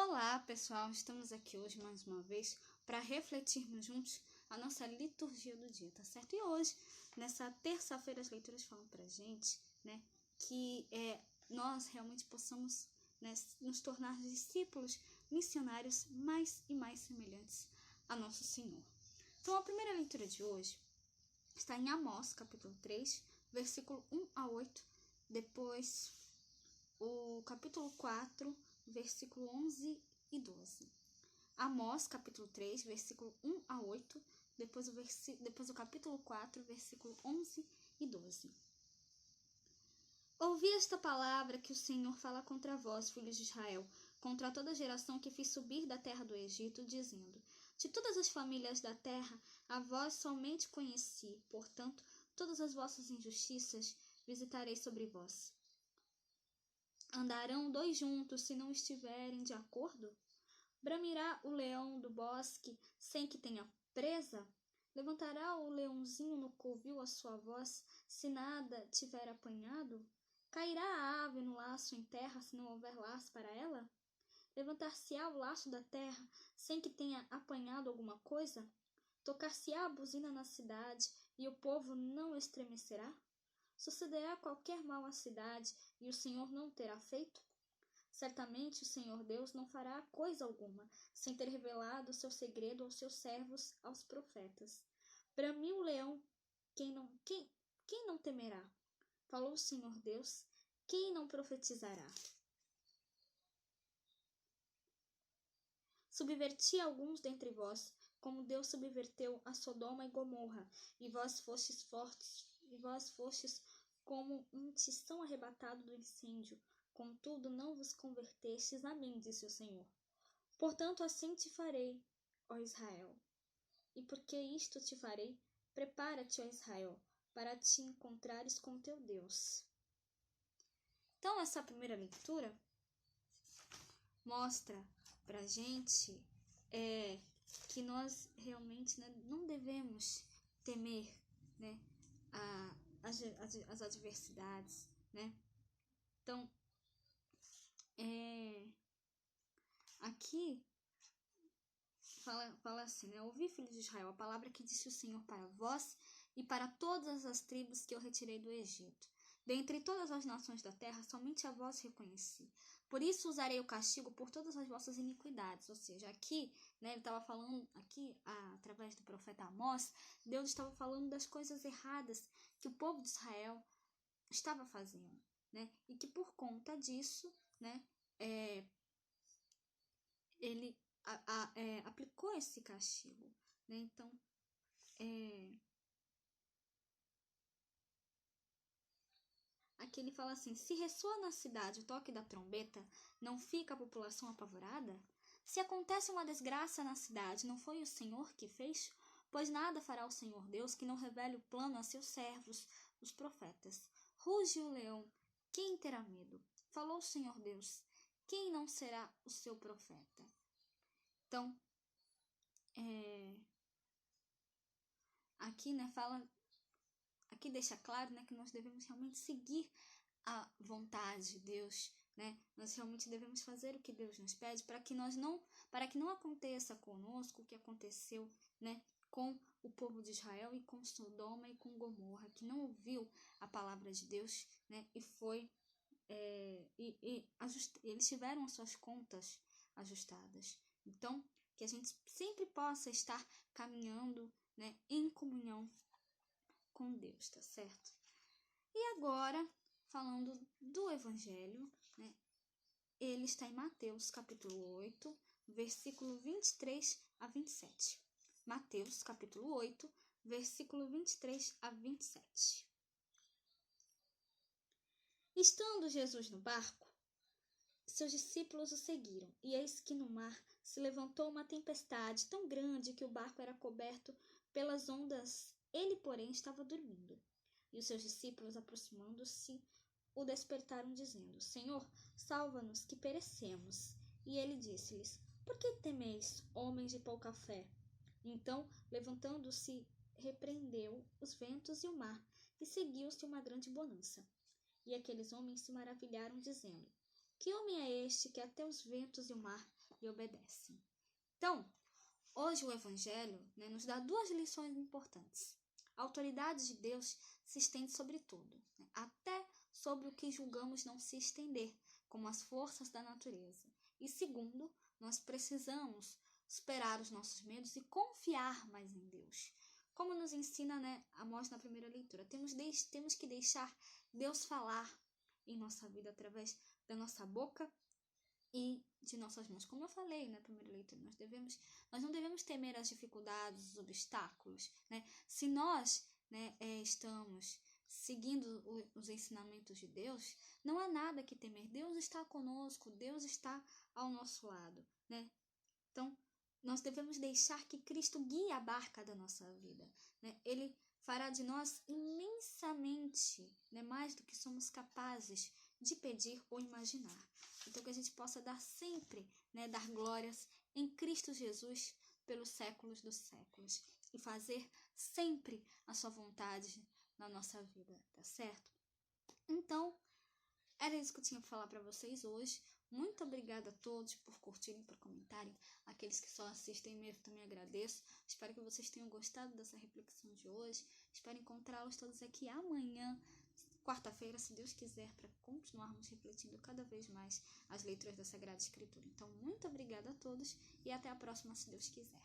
Olá, pessoal! Estamos aqui hoje mais uma vez para refletirmos juntos a nossa liturgia do dia, tá certo? E hoje, nessa terça-feira, as leituras falam pra gente, que nós realmente possamos, nos tornar discípulos missionários mais e mais semelhantes a nosso Senhor. Então, a primeira leitura de hoje está em Amós, capítulo 3, versículo 1 a 8, depois o capítulo 4, versículo 11 e 12. Amós, capítulo 3, versículo 1 a 8, depois o capítulo 4, versículo 11 e 12. Ouvi esta palavra que o Senhor fala contra vós, filhos de Israel, contra toda geração que fiz subir da terra do Egito, dizendo: de todas as famílias da terra, a vós somente conheci, portanto, todas as vossas injustiças visitarei sobre vós. Andarão dois juntos se não estiverem de acordo? Bramirá o leão do bosque sem que tenha presa? Levantará o leãozinho no covil a sua voz se nada tiver apanhado? Cairá a ave no laço em terra se não houver laço para ela? Levantar-se-á o laço da terra sem que tenha apanhado alguma coisa? Tocar-se-á a buzina na cidade e o povo não estremecerá? Sucederá qualquer mal à cidade e o Senhor não terá feito? Certamente o Senhor Deus não fará coisa alguma, sem ter revelado o seu segredo aos seus servos, aos profetas. Bramiu o leão, quem não temerá? Falou o Senhor Deus, quem não profetizará? Subverti alguns dentre vós, como Deus subverteu a Sodoma e Gomorra, e vós fostes fortes, e vós fostes como um tição arrebatado do incêndio. Contudo, não vos convertestes a mim, disse o Senhor. Portanto, assim te farei, ó Israel. E porque isto te farei, prepara-te, ó Israel, para te encontrares com teu Deus. Então, essa primeira leitura mostra pra gente que nós realmente não devemos temer as adversidades, Então, aqui fala assim, ouvi, filhos de Israel, a palavra que disse o Senhor para vós e para todas as tribos que eu retirei do Egito. Dentre todas as nações da terra, somente a vós reconheci. Por isso usarei o castigo por todas as vossas iniquidades. Ou seja, aqui, ele estava falando, através do profeta Amós, Deus estava falando das coisas erradas que o povo de Israel estava fazendo, E que por conta disso, ele aplicou esse castigo, Então, aqui ele fala assim: se ressoa na cidade o toque da trombeta, não fica a população apavorada? Se acontece uma desgraça na cidade, não foi o Senhor que fez? Pois nada fará o Senhor Deus que não revele o plano a seus servos, os profetas. Ruge o leão, quem terá medo? Falou o Senhor Deus, quem não será o seu profeta? Então, aqui, aqui deixa claro, que nós devemos realmente seguir a vontade de Deus, Nós realmente devemos fazer o que Deus nos pede para que não aconteça conosco o que aconteceu, com o povo de Israel e com Sodoma e com Gomorra, que não ouviu a palavra de Deus, e foi eles tiveram as suas contas ajustadas. Então, que a gente sempre possa estar caminhando, em comunhão com Deus, tá certo? E agora, falando do Evangelho, ele está em Mateus, capítulo 8, versículo 23 a 27. Mateus, capítulo 8, versículo 23 a 27. Estando Jesus no barco, seus discípulos o seguiram, e eis que no mar se levantou uma tempestade tão grande que o barco era coberto pelas ondas. Ele, porém, estava dormindo. E os seus discípulos, aproximando-se, o despertaram, dizendo: Senhor, salva-nos, que perecemos. E ele disse-lhes: Por que temeis, homens de pouca fé? Então, levantando-se, repreendeu os ventos e o mar, e seguiu-se uma grande bonança. E aqueles homens se maravilharam, dizendo: Que homem é este que até os ventos e o mar e obedecem. Então, hoje o Evangelho, nos dá duas lições importantes. A autoridade de Deus se estende sobre tudo, até sobre o que julgamos não se estender, como as forças da natureza. E segundo, nós precisamos superar os nossos medos e confiar mais em Deus. Como nos ensina Amós na primeira leitura, temos que deixar Deus falar em nossa vida através da nossa boca e de nossas mãos. Como eu falei na primeira leitura, nós não devemos temer as dificuldades, os obstáculos. Se nós estamos seguindo os ensinamentos de Deus, não há nada que temer. Deus está conosco, Deus está ao nosso lado. Então, nós devemos deixar que Cristo guie a barca da nossa vida. Ele fará de nós imensamente, mais do que somos capazes de pedir ou imaginar. Então, que a gente possa dar sempre, dar glórias em Cristo Jesus pelos séculos dos séculos e fazer sempre a sua vontade na nossa vida, tá certo? Então, era isso que eu tinha para falar para vocês hoje. Muito obrigada a todos por curtirem, por comentarem. Aqueles que só assistem mesmo, também agradeço. Espero que vocês tenham gostado dessa reflexão de hoje. Espero encontrá-los todos aqui amanhã, quarta-feira, se Deus quiser, para continuarmos refletindo cada vez mais as leituras da Sagrada Escritura. Então, muito obrigada a todos e até a próxima, se Deus quiser.